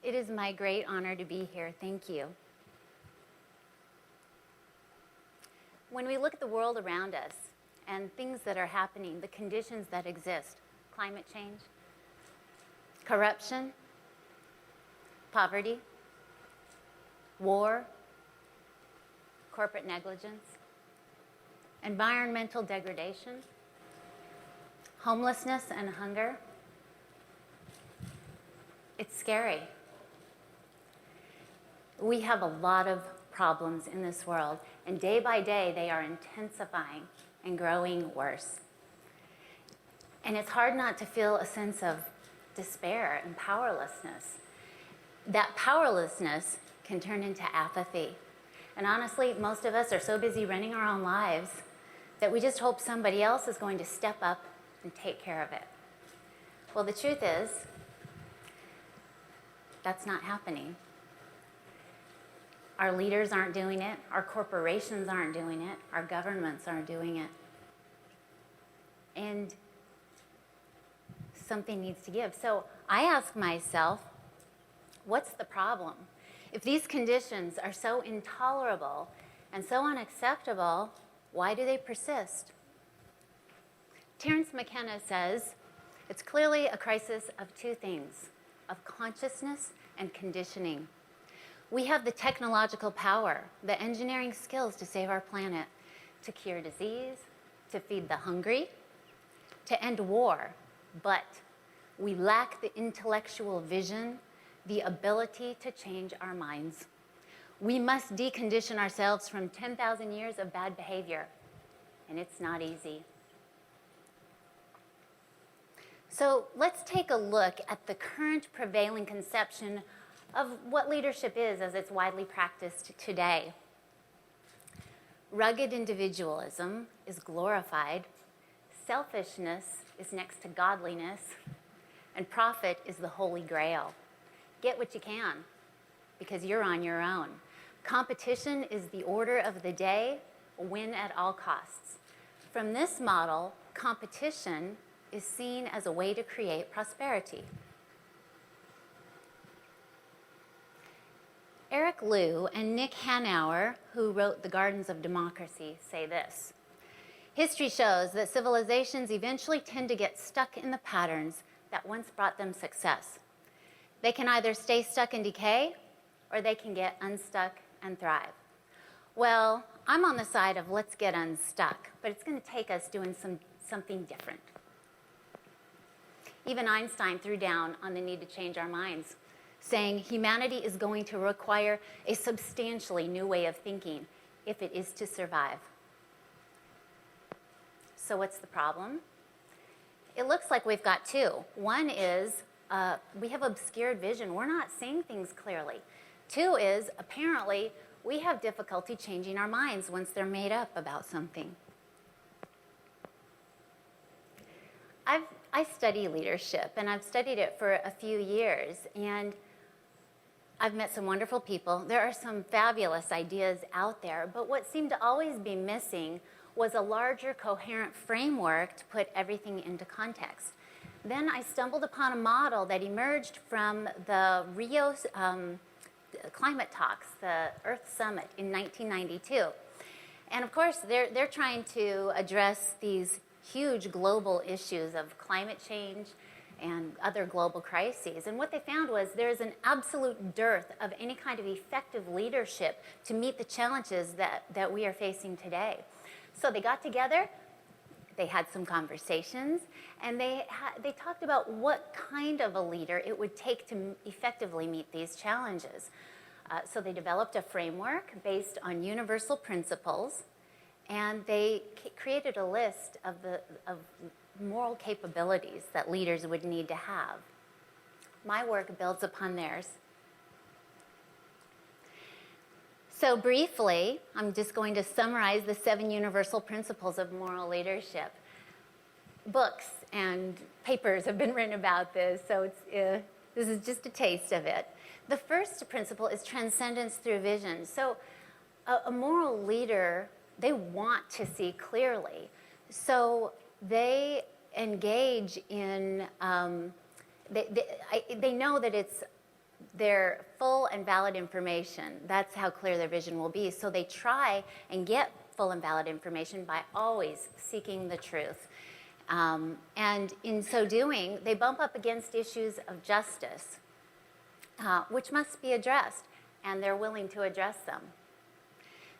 It is my great honor to be here. Thank you. When we look at the world around us and things that are happening, the conditions that exist, climate change, corruption, poverty, war, corporate negligence, environmental degradation, homelessness and hunger, it's scary. We have a lot of problems in this world, and day by day they are intensifying and growing worse. And it's hard not to feel a sense of despair and powerlessness. That powerlessness can turn into apathy. And honestly, most of us are so busy running our own lives that we just hope somebody else is going to step up and take care of it. Well, the truth is, that's not happening. Our leaders aren't doing it, our corporations aren't doing it, our governments aren't doing it. And something needs to give. So I ask myself, what's the problem? If these conditions are so intolerable and so unacceptable, why do they persist? Terence McKenna says, it's clearly a crisis of two things, of consciousness and conditioning. We have the technological power, the engineering skills to save our planet, to cure disease, to feed the hungry, to end war, but we lack the intellectual vision, the ability to change our minds. We must decondition ourselves from 10,000 years of bad behavior, and it's not easy. So let's take a look at the current prevailing conception of what leadership is as it's widely practiced today. Rugged individualism is glorified, selfishness is next to godliness, and profit is the holy grail. Get what you can, because you're on your own. Competition is the order of the day, win at all costs. From this model, competition is seen as a way to create prosperity. Eric Liu and Nick Hanauer, who wrote The Gardens of Democracy, say this: history shows that civilizations eventually tend to get stuck in the patterns that once brought them success. They can either stay stuck and decay, or they can get unstuck and thrive. Well, I'm on the side of let's get unstuck, but it's going to take us doing something different. Even Einstein threw down on the need to change our minds, saying humanity is going to require a substantially new way of thinking if it is to survive. So what's the problem? It looks like we've got two. One is we have obscured vision. We're not seeing things clearly. Two is apparently we have difficulty changing our minds once they're made up about something. I study leadership, and I've studied it for a few years, and I've met some wonderful people. There are some fabulous ideas out there, but what seemed to always be missing was a larger, coherent framework to put everything into context. Then I stumbled upon a model that emerged from the Rio climate talks, the Earth Summit in 1992. And of course, they're trying to address these huge global issues of climate change and other global crises. And what they found was there's an absolute dearth of any kind of effective leadership to meet the challenges that we are facing today. So they got together, they had some conversations, and they talked about what kind of a leader it would take to effectively meet these challenges. So they developed a framework based on universal principles, and they created a list of moral capabilities that leaders would need to have. My work builds upon theirs. So briefly, I'm just going to summarize the 7 universal principles of moral leadership. Books and papers have been written about this, so this is just a taste of it. The first principle is transcendence through vision. So a moral leader, they want to see clearly. So they engage in, they know that their full and valid information. That's how clear their vision will be. So they try and get full and valid information by always seeking the truth. And in so doing, they bump up against issues of justice, which must be addressed, and they're willing to address them.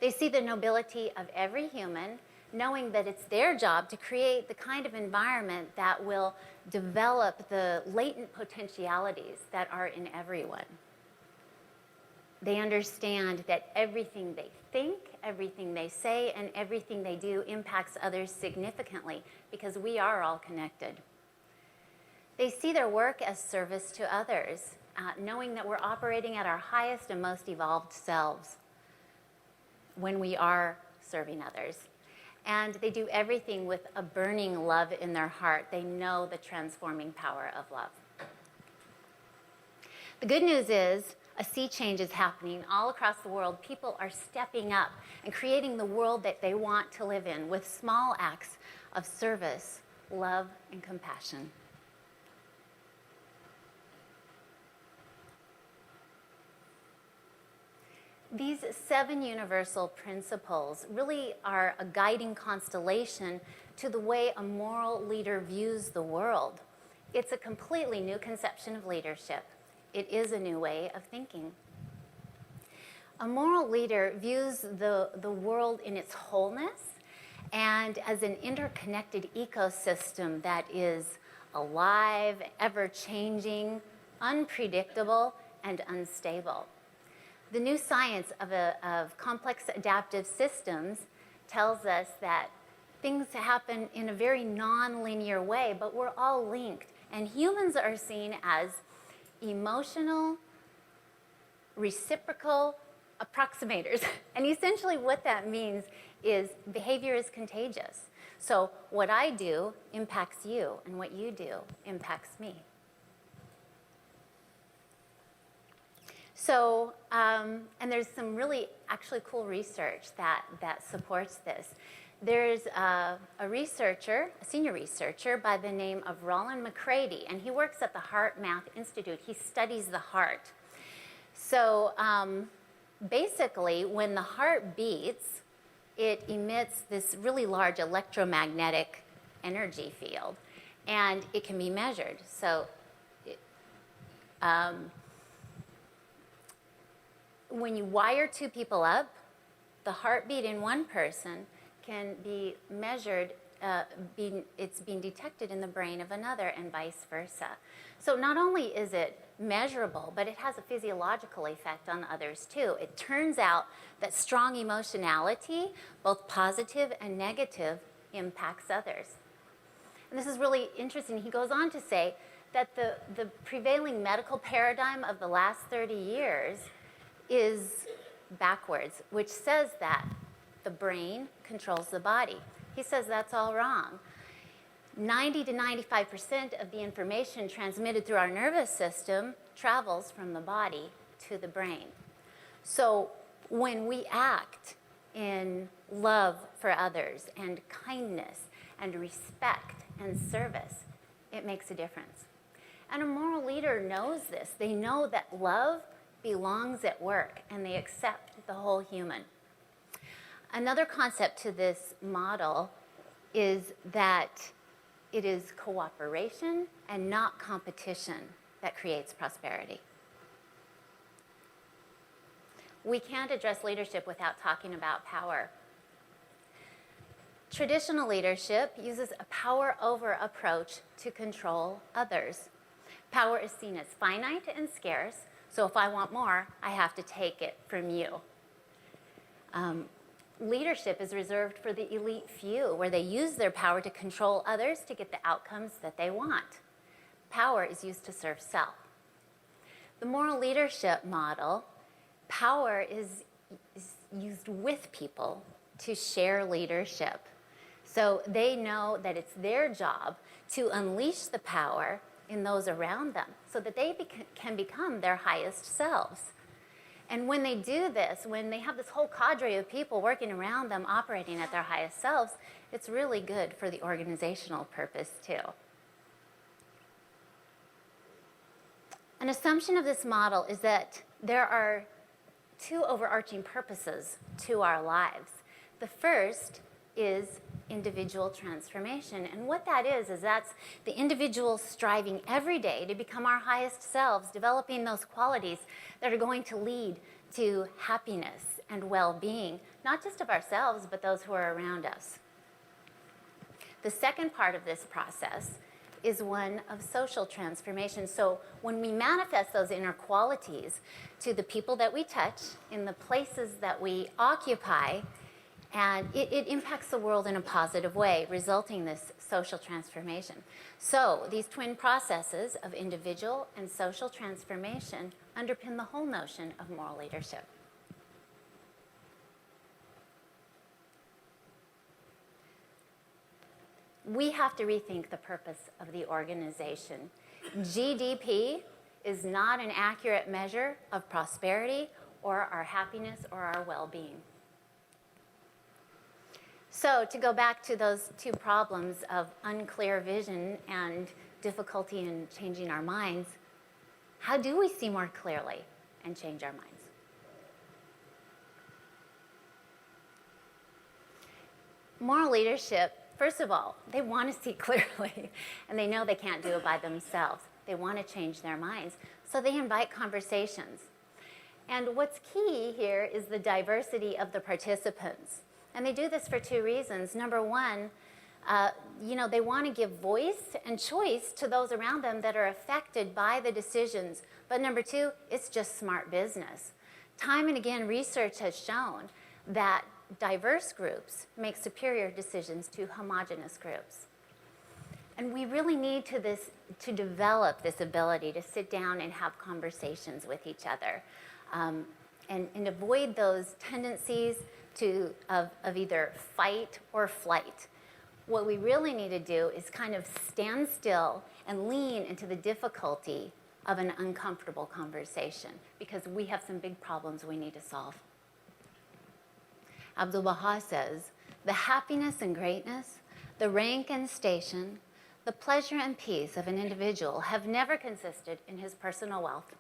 They see the nobility of every human, knowing that it's their job to create the kind of environment that will develop the latent potentialities that are in everyone. They understand that everything they think, everything they say, and everything they do impacts others significantly because we are all connected. They see their work as service to others, knowing that we're operating at our highest and most evolved selves when we are serving others. And they do everything with a burning love in their heart. They know the transforming power of love. The good news is a sea change is happening all across the world. People are stepping up and creating the world that they want to live in with small acts of service, love, and compassion. These 7 universal principles really are a guiding constellation to the way a moral leader views the world. It's a completely new conception of leadership. It is a new way of thinking. A moral leader views the world in its wholeness and as an interconnected ecosystem that is alive, ever-changing, unpredictable, and unstable. The new science of complex adaptive systems tells us that things happen in a very non-linear way, but we're all linked. And humans are seen as emotional, reciprocal approximators. And essentially what that means is behavior is contagious. So what I do impacts you, and what you do impacts me. So, and there's some really actually cool research that supports this. There's a senior researcher by the name of Roland McCready, and he works at the Heart Math Institute. He studies the heart. So basically, when the heart beats, it emits this really large electromagnetic energy field, and it can be measured. So when you wire 2 people up, the heartbeat in one person can be measured, it's being detected in the brain of another, and vice versa. So not only is it measurable, but it has a physiological effect on others too. It turns out that strong emotionality, both positive and negative, impacts others. And this is really interesting. He goes on to say that the prevailing medical paradigm of the last 30 years is backwards, which says that the brain controls the body. He says that's all wrong. 90 to 95% of the information transmitted through our nervous system travels from the body to the brain. So when we act in love for others and kindness and respect and service, it makes a difference. And a moral leader knows this. They know that love belongs at work, and they accept the whole human. Another concept to this model is that it is cooperation and not competition that creates prosperity. We can't address leadership without talking about power. Traditional leadership uses a power-over approach to control others. Power is seen as finite and scarce, so if I want more, I have to take it from you. Leadership is reserved for the elite few, where they use their power to control others to get the outcomes that they want. Power is used to serve self. The moral leadership model, power is used with people to share leadership. So they know that it's their job to unleash the power in those around them so that they can become their highest selves. And when they do this, when they have this whole cadre of people working around them operating at their highest selves, it's really good for the organizational purpose too. An assumption of this model is that there are two overarching purposes to our lives. The first is individual transformation. And what that is that's the individual striving every day to become our highest selves, developing those qualities that are going to lead to happiness and well-being, not just of ourselves, but those who are around us. The second part of this process is one of social transformation. So when we manifest those inner qualities to the people that we touch, in the places that we occupy, and it impacts the world in a positive way, resulting in this social transformation. So these twin processes of individual and social transformation underpin the whole notion of moral leadership. We have to rethink the purpose of the organization. GDP is not an accurate measure of prosperity or our happiness or our well-being. So to go back to those two problems of unclear vision and difficulty in changing our minds, how do we see more clearly and change our minds? Moral leadership, first of all, they want to see clearly, and they know they can't do it by themselves. They want to change their minds, so they invite conversations. And what's key here is the diversity of the participants. And they do this for two reasons. Number one, they want to give voice and choice to those around them that are affected by the decisions. But number two, it's just smart business. Time and again, research has shown that diverse groups make superior decisions to homogeneous groups. And we really need to develop this ability to sit down and have conversations with each other and avoid those tendencies of either fight or flight. What we really need to do is kind of stand still and lean into the difficulty of an uncomfortable conversation, because we have some big problems we need to solve. Abdu'l-Baha says, the happiness and greatness, the rank and station, the pleasure and peace of an individual have never consisted in his personal wealth,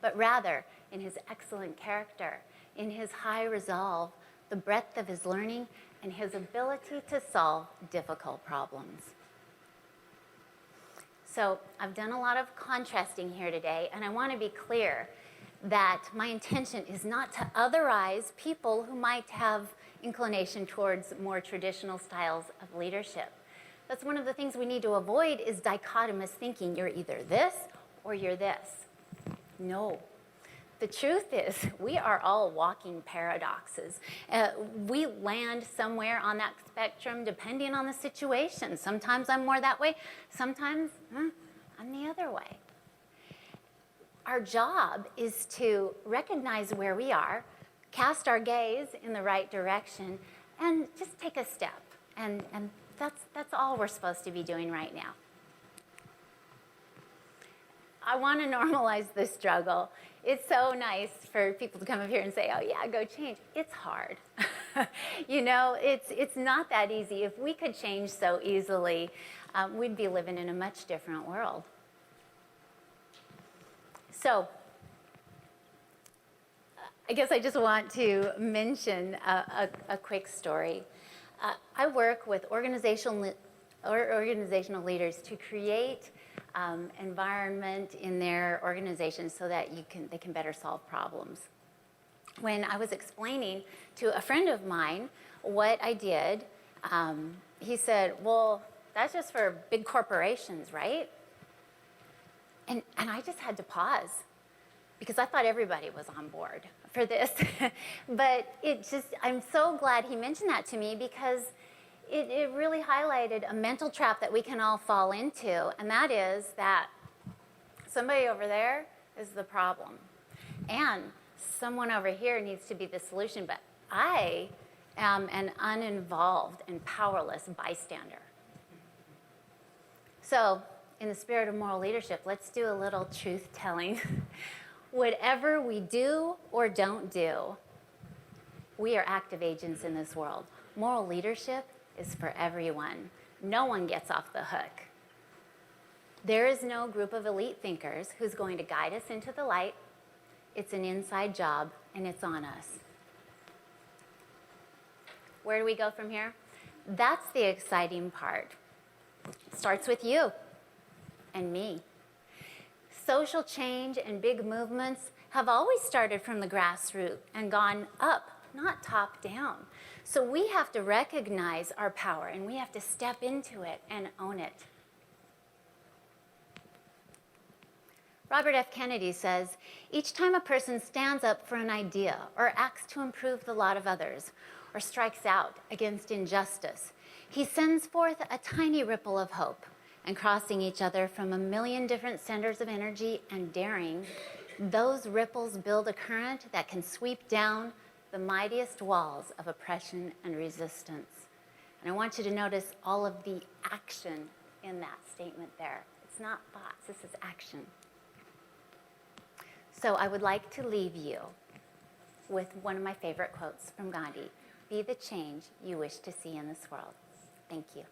but rather in his excellent character, in his high resolve, the breadth of his learning, and his ability to solve difficult problems. So I've done a lot of contrasting here today, and I want to be clear that my intention is not to otherize people who might have inclination towards more traditional styles of leadership. That's one of the things we need to avoid is dichotomous thinking. You're either this or you're this. No. The truth is, we are all walking paradoxes. We land somewhere on that spectrum depending on the situation. Sometimes I'm more that way, sometimes I'm the other way. Our job is to recognize where we are, cast our gaze in the right direction, and just take a step. And that's all we're supposed to be doing right now. I want to normalize the struggle. It's so nice for people to come up here and say, oh yeah, go change. It's hard. It's not that easy. If we could change so easily, we'd be living in a much different world. So I guess I just want to mention a quick story. I work with organizational leaders to create environment in their organization so that they can better solve problems. When I was explaining to a friend of mine what I did, he said, well, that's just for big corporations, right? And I just had to pause because I thought everybody was on board for this. But I'm so glad he mentioned that to me, because it really highlighted a mental trap that we can all fall into, and that is that somebody over there is the problem, and someone over here needs to be the solution, but I am an uninvolved and powerless bystander. So, in the spirit of moral leadership, let's do a little truth-telling. Whatever we do or don't do, we are active agents in this world. Moral leadership is for everyone. No one gets off the hook. There is no group of elite thinkers who's going to guide us into the light. It's an inside job, and it's on us. Where do we go from here? That's the exciting part. It starts with you and me. Social change and big movements have always started from the grassroots and gone up, not top down. So we have to recognize our power, and we have to step into it and own it. Robert F. Kennedy says, each time a person stands up for an idea or acts to improve the lot of others or strikes out against injustice, he sends forth a tiny ripple of hope, and crossing each other from a million different centers of energy and daring, those ripples build a current that can sweep down the mightiest walls of oppression and resistance. And I want you to notice all of the action in that statement there. It's not thoughts, this is action. So I would like to leave you with one of my favorite quotes from Gandhi. Be the change you wish to see in this world. Thank you.